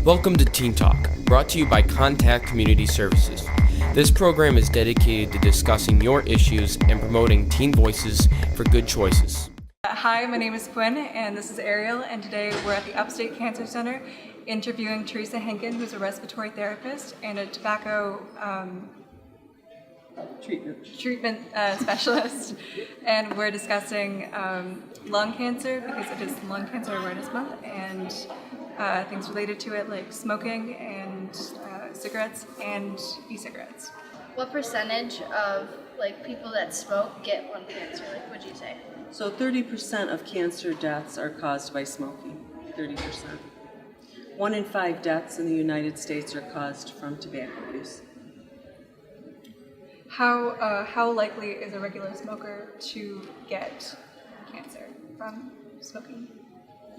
Welcome to Teen Talk, brought to you by Contact Community Services. This program is dedicated to discussing your issues and promoting teen voices for good choices. Hi, my name is Quinn, and this is Ariel, and today we're at the Upstate Cancer Center interviewing Theresa Hankin, who's a respiratory therapist and a tobacco treatment specialist, and we're discussing lung cancer because it is Lung Cancer Awareness Month, and things related to it like smoking and cigarettes and e-cigarettes. What percentage of people that smoke get lung cancer? Would you say? So 30% of cancer deaths are caused by smoking. 30%. 1 in 5 deaths in the United States are caused from tobacco use. How likely is a regular smoker to get cancer from smoking?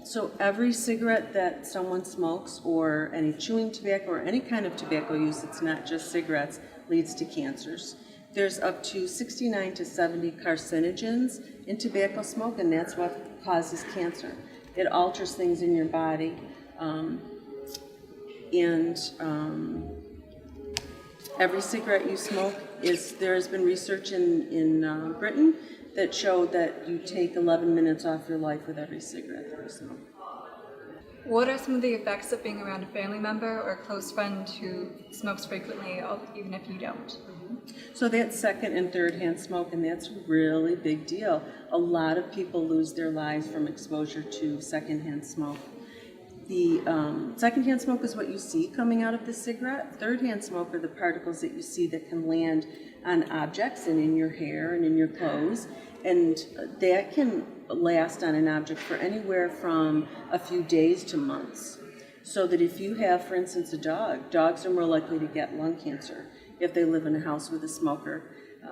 So every cigarette that someone smokes, or any chewing tobacco, or any kind of tobacco use that's not just cigarettes, leads to cancers. There's up to 69 to 70 carcinogens in tobacco smoke, and that's what causes cancer. It alters things in your body, every cigarette you smoke there has been research in Britain that showed that you take 11 minutes off your life with every cigarette that you smoke. What are some of the effects of being around a family member or a close friend who smokes frequently, even if you don't? So that's second and third hand smoke, and that's a really big deal. A lot of people lose their lives from exposure to secondhand smoke. The secondhand smoke is what you see coming out of the cigarette. Third-hand smoke are the particles that you see that can land on objects and in your hair and in your clothes, and that can last on an object for anywhere from a few days to months. So that if you have, for instance, a dog, dogs are more likely to get lung cancer if they live in a house with a smoker.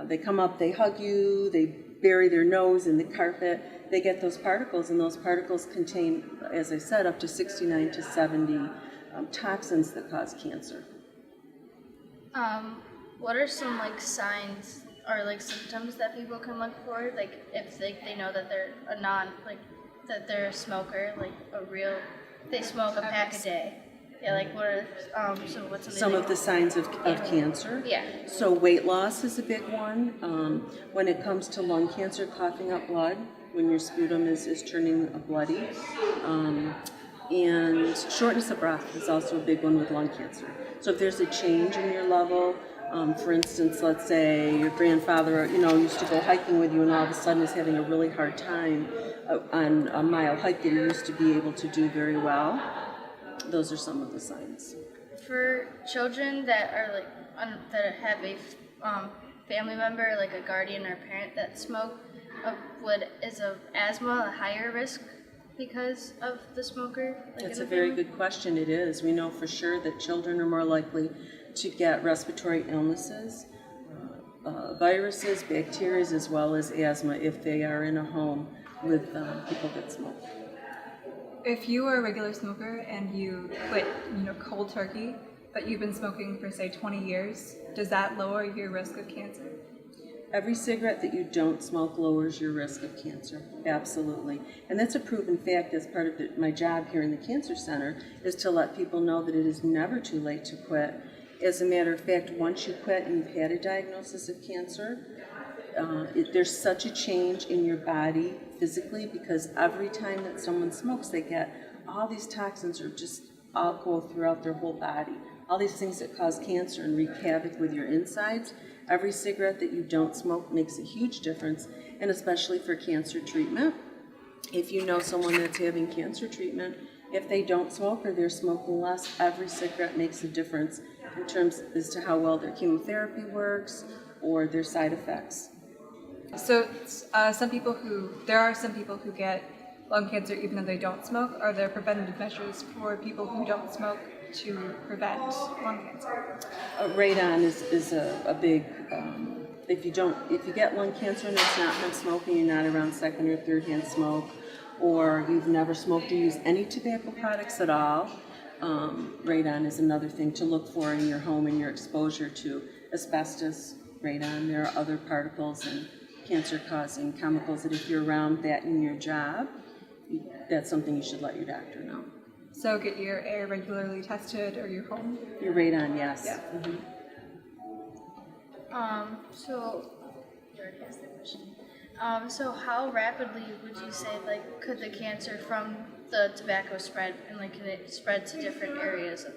They come up, they hug you, they bury their nose in the carpet, they get those particles, and those particles contain, as I said, up to 69 to 70 toxins that cause cancer. What are some signs or symptoms that people can look for? If they know that they're that they're a smoker, they smoke a pack a day. Yeah, what are what's some of the signs of cancer? Yeah. So weight loss is a big one. When it comes to lung cancer, coughing up blood when your sputum is turning bloody. And shortness of breath is also a big one with lung cancer. So if there's a change in your level, for instance, let's say your grandfather, used to go hiking with you, and all of a sudden is having a really hard time on a mile hike that he used to be able to do very well. Those are some of the signs. For children that are that have a family member, like a guardian or parent that smoke, is asthma a higher risk because of the smoker? That's a very good question. It is. We know for sure that children are more likely to get respiratory illnesses, viruses, bacteria, as well as asthma if they are in a home with people that smoke. If you are a regular smoker and you quit, cold turkey, but you've been smoking for, say, 20 years, does that lower your risk of cancer? Every cigarette that you don't smoke lowers your risk of cancer, absolutely. And that's a proven fact. As part of my job here in the Cancer Center is to let people know that it is never too late to quit. As a matter of fact, once you quit and you've had a diagnosis of cancer, there's such a change in your body physically, because every time that someone smokes, they get all these toxins or just all go throughout their whole body. All these things that cause cancer and wreak havoc with your insides. Every cigarette that you don't smoke makes a huge difference, and especially for cancer treatment. If you know someone that's having cancer treatment, if they don't smoke or they're smoking less, every cigarette makes a difference in terms as to how well their chemotherapy works or their side effects. So there are some people who get lung cancer even though they don't smoke. Are there preventative measures for people who don't smoke to prevent lung cancer? Radon is a big, if you get lung cancer and it's not from smoking, you're not around second or third hand smoke, or you've never smoked or used any tobacco products at all, radon is another thing to look for in your home and your exposure to asbestos, radon. There are other particles and cancer-causing chemicals that if you're around that in your job, that's something you should let your doctor know. So get your air regularly tested or your home. Your radon, yes. Yeah. Mhm. So you already asked that question. So how rapidly would you say like could the cancer from the tobacco spread, and like can it spread to different areas of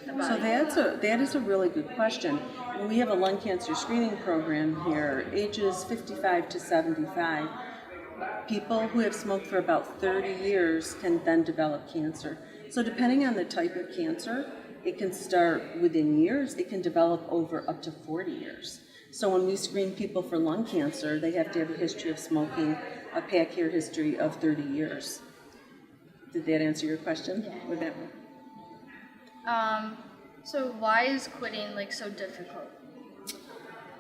the body? So that is a really good question. We have a lung cancer screening program here, ages 55 to 75. People who have smoked for about 30 years can then develop cancer. So depending on the type of cancer, it can start within years, it can develop over up to 40 years. So when we screen people for lung cancer, they have to have a history of smoking, a pack hair history of 30 years. Did that answer your question? Yeah. With that one? So why is quitting like so difficult?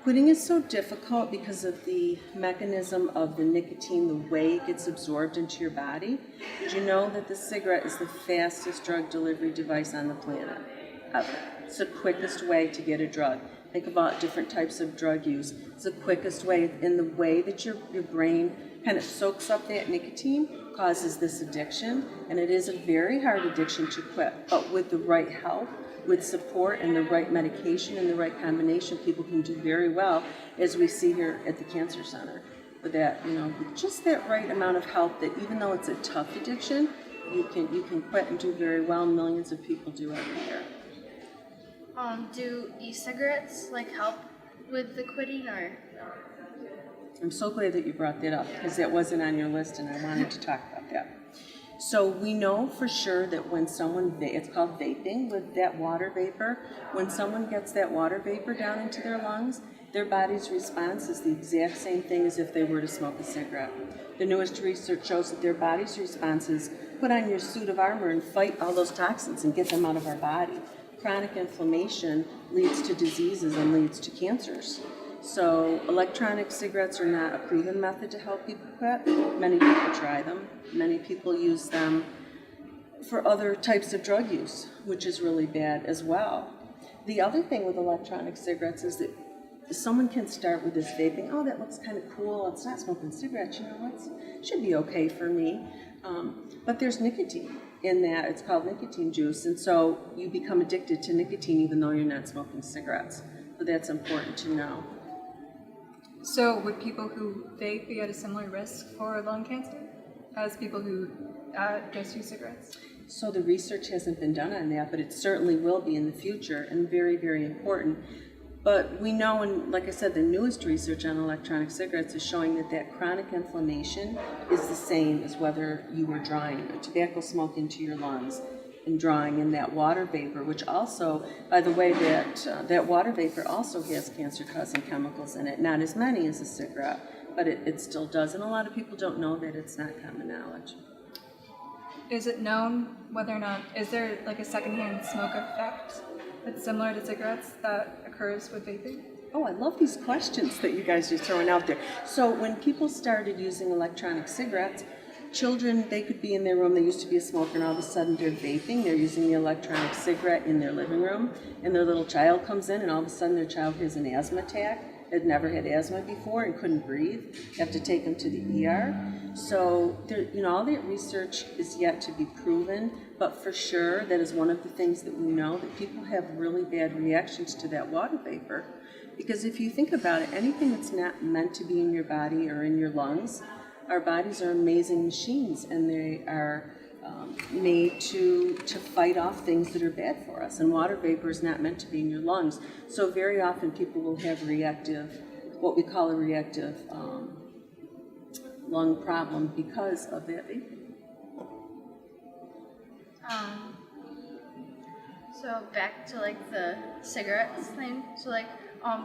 Quitting is so difficult because of the mechanism of the nicotine, the way it gets absorbed into your body. Did you know that the cigarette is the fastest drug delivery device on the planet ever? It's the quickest way to get a drug. Think about different types of drug use. It's the quickest way, in the way that your brain kind of soaks up that nicotine causes this addiction, and it is a very hard addiction to quit, but with the right help, with support and the right medication and the right combination, people can do very well, as we see here at the Cancer Center. With that, with just that right amount of help, that even though it's a tough addiction, you can quit and do very well. Millions of people do every year. Do e-cigarettes like help with the quitting, or? I'm so glad that you brought that up, because that wasn't on your list and I wanted to talk about that. So we know for sure that when someone, it's called vaping, with that water vapor, when someone gets that water vapor down into their lungs, their body's response is the exact same thing as if they were to smoke a cigarette. The newest research shows that their body's response is put on your suit of armor and fight all those toxins and get them out of our body. Chronic inflammation leads to diseases and leads to cancers. So electronic cigarettes are not a proven method to help people quit. Many people try them. Many people use them for other types of drug use, which is really bad as well. The other thing with electronic cigarettes is that someone can start with this vaping. Oh, that looks kind of cool. It's not smoking cigarettes. It should be okay for me. But there's nicotine in that. It's called nicotine juice. And so you become addicted to nicotine even though you're not smoking cigarettes. So that's important to know. So would people who vape be at a similar risk for lung cancer as people who just use cigarettes? So the research hasn't been done on that, but it certainly will be in the future, and very, very important. But we know, and like I said, the newest research on electronic cigarettes is showing that chronic inflammation is the same as whether you were drawing tobacco smoke into your lungs and drawing in that water vapor, which also, by the way, that water vapor also has cancer-causing chemicals in it. Not as many as a cigarette, but it still does. And a lot of people don't know that. It's not common knowledge. Is it known whether or not, is there like a secondhand smoke effect that's similar to cigarettes that occurs with vaping? Oh, I love these questions that you guys are throwing out there. So when people started using electronic cigarettes, children, they could be in their room, they used to be a smoker, and all of a sudden they're vaping, they're using the electronic cigarette in their living room, and their little child comes in, and all of a sudden their child has an asthma attack, had never had asthma before and couldn't breathe, you have to take them to the ER. So, all that research is yet to be proven, but for sure, that is one of the things that we know, that people have really bad reactions to that water vapor. Because if you think about it, anything that's not meant to be in your body or in your lungs, our bodies are amazing machines, and they are made to fight off things that are bad for us. And water vapor is not meant to be in your lungs. So very often people will have what we call a reactive lung problem because of that vapor. So back to like the cigarettes thing. So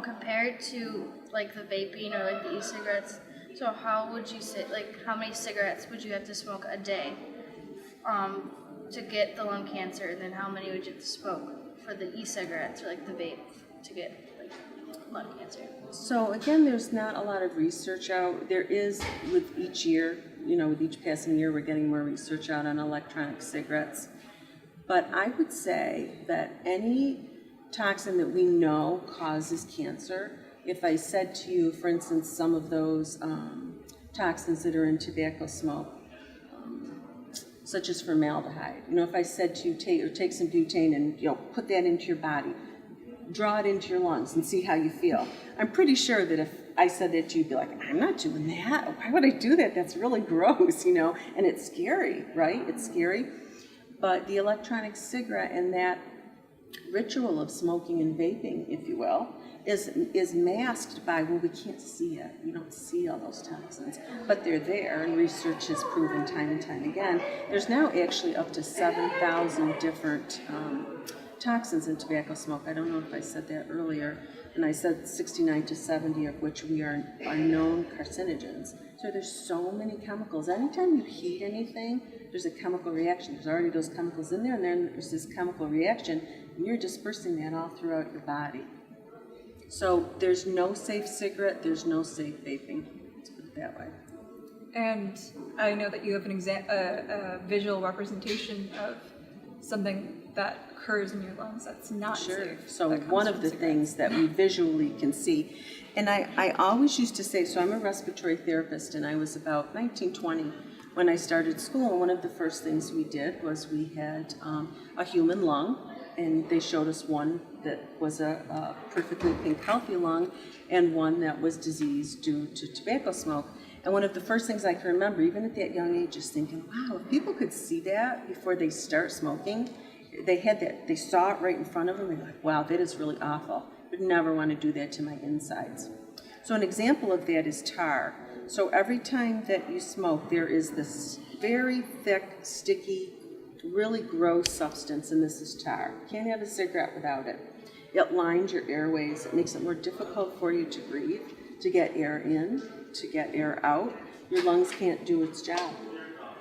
compared to like the vaping or like the e-cigarettes, so how would you say, like, how many cigarettes would you have to smoke a day to get the lung cancer, and then how many would you have to smoke for the e-cigarettes or like the vape to get like lung cancer? So again, there's not a lot of research out. There is with each year, with each passing year, we're getting more research out on electronic cigarettes. But I would say that any toxin that we know causes cancer, if I said to you, for instance, some of those toxins that are in tobacco smoke, such as formaldehyde. You know, if I said to you, take some butane and, you know, put that into your body, draw it into your lungs and see how you feel. I'm pretty sure that if I said that to you, you'd be like, I'm not doing that. Why would I do that? That's really gross, you know, and it's scary, right? It's scary. But the electronic cigarette and that ritual of smoking and vaping, if you will, is masked by, well, we can't see it. We don't see all those toxins, but they're there, and research has proven time and time again. There's now actually up to 7,000 different toxins in tobacco smoke. I don't know if I said that earlier, and I said 69 to 70 of which are known carcinogens. So there's so many chemicals. Anytime you heat anything, there's a chemical reaction. There's already those chemicals in there, and then there's this chemical reaction, and you're dispersing that all throughout your body. So there's no safe cigarette, there's no safe vaping. Let's put it that way. And I know that you have a visual representation of something that occurs in your lungs that's not safe. So that comes one of from the cigarettes. things that we visually can see, and I always used to say, so I'm a respiratory therapist, and I was about 19, 20 when I started school, and one of the first things we did was we had a human lung, and they showed us one that was a perfectly pink, healthy lung, and one that was diseased due to tobacco smoke. And one of the first things I can remember, even at that young age, is thinking, wow, if people could see that before they start smoking, they saw it right in front of them, and they're like, wow, that is really awful. I would never want to do that to my insides. So an example of that is tar. So every time that you smoke, there is this very thick, sticky, really gross substance, and this is tar. You can't have a cigarette without it. It lines your airways. It makes it more difficult for you to breathe, to get air in, to get air out. Your lungs can't do its job.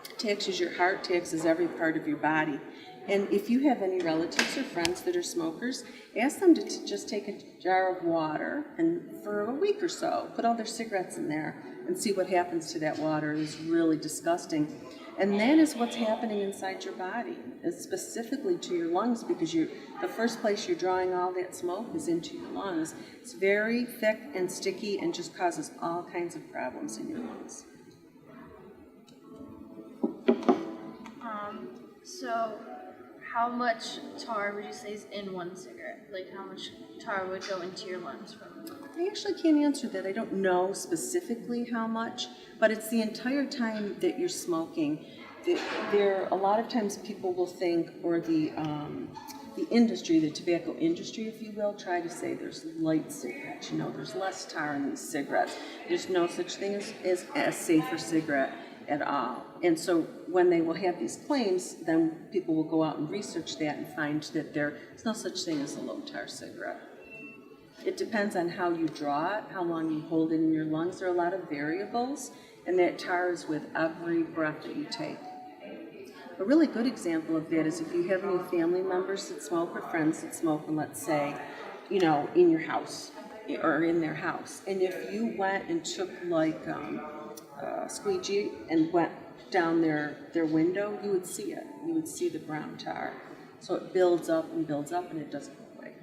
It taxes your heart, taxes every part of your body. And if you have any relatives or friends that are smokers, ask them to just take a jar of water and for a week or so, put all their cigarettes in there and see what happens to that water. It is really disgusting. And that is what's happening inside your body, specifically to your lungs, because the first place you're drawing all that smoke is into your lungs. It's very thick and sticky and just causes all kinds of problems in your lungs. So how much tar would you say is in one cigarette? Like how much tar would go into your lungs from it? I actually can't answer that. I don't know specifically how much, but it's the entire time that you're smoking. There, a lot of times people will think, or the industry, the tobacco industry, if you will, try to say there's light cigarettes. You know, there's less tar in these cigarettes. There's no such thing as a safer cigarette at all. And so when they will have these claims, then people will go out and research that and find that there's no such thing as a low tar cigarette. It depends on how you draw it, how long you hold it in your lungs. There are a lot of variables, and that tar is with every breath that you take. A really good example of that is if you have any family members that smoke or friends that smoke, and let's say, you know, in your house or in their house, and if you went and took like squeegee and went down their window, you would see it. You would see the brown tar. So it builds up and it doesn't go away.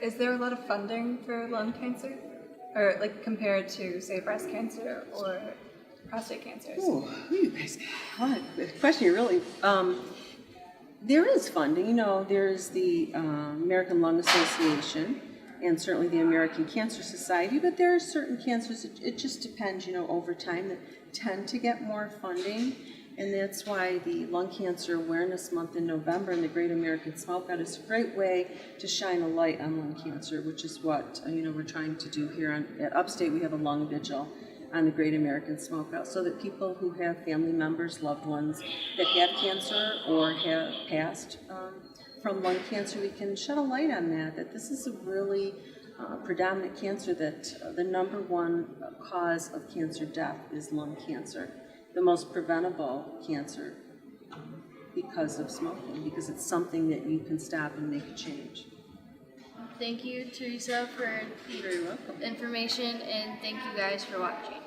Is there a lot of funding for lung cancer? Or like compared to, say, breast cancer or prostate cancers? Oh, you guys got a lot of question. Really, there is funding. You know, there's the American Lung Association and certainly the American Cancer Society, but there are certain cancers, it just depends, you know, over time that tend to get more funding. And that's why the Lung Cancer Awareness Month in November and the Great American Smokeout is a great way to shine a light on lung cancer, which is what we're trying to do here at Upstate. We have a lung vigil on the Great American Smokeout so that people who have family members, loved ones that have cancer or have passed from lung cancer, we can shed a light on that this is a really predominant cancer, that the number one cause of cancer death is lung cancer. The most preventable cancer because of smoking, because it's something that you can stop and make a change. Thank you, Theresa, for the information, and thank you guys for watching.